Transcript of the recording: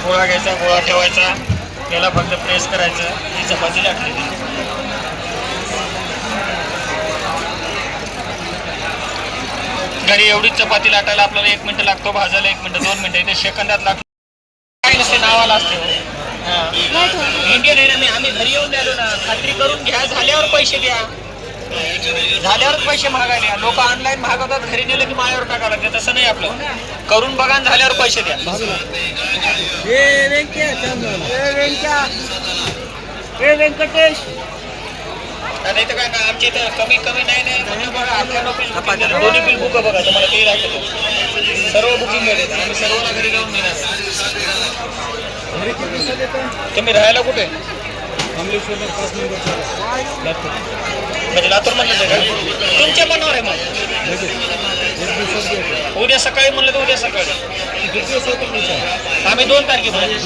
गोळा घ्यायचा, गोळा ठेवायचा, त्याला फक्त प्रेस करायचं, ही चपाती लाटलेली. घरी एवढीच चपाती लाटायला आपल्याला 1 मिनिट लागतो, भाजायला 1 मिनिट 2 मिनिटं, इथे सेकंदात लागतो. काही नसते, नावाला असते. इंडियन आहे ना मी, आम्ही घरी येऊन द्यालो ना, खात्री करून घ्या, झाल्यावर पैसे द्या, झाल्यावरच पैसे मागायला. लोक ऑनलाईन मागवतात, घरी नेलं की मायावर टाका लागते. तसं नाही, आपलं करून बघा, झाल्यावर पैसे द्या. व्यंकटेश नाही तर काय का आमच्या इथं कमी नाही बघा. आपल्या दोन्ही बिल बुक बघा, तुम्हाला ते राहतं, सर्व बुकिंग मिळेल. आम्ही सर्वांना घरी जाऊन मिळणार. तुम्ही राहायला कुठे? म्हणजे लातूर म्हणलं का? तुमच्या मनावर आहे. मग उद्या सकाळी म्हणलं तर उद्या सकाळी. आम्ही 2 तारखेपर्यंत.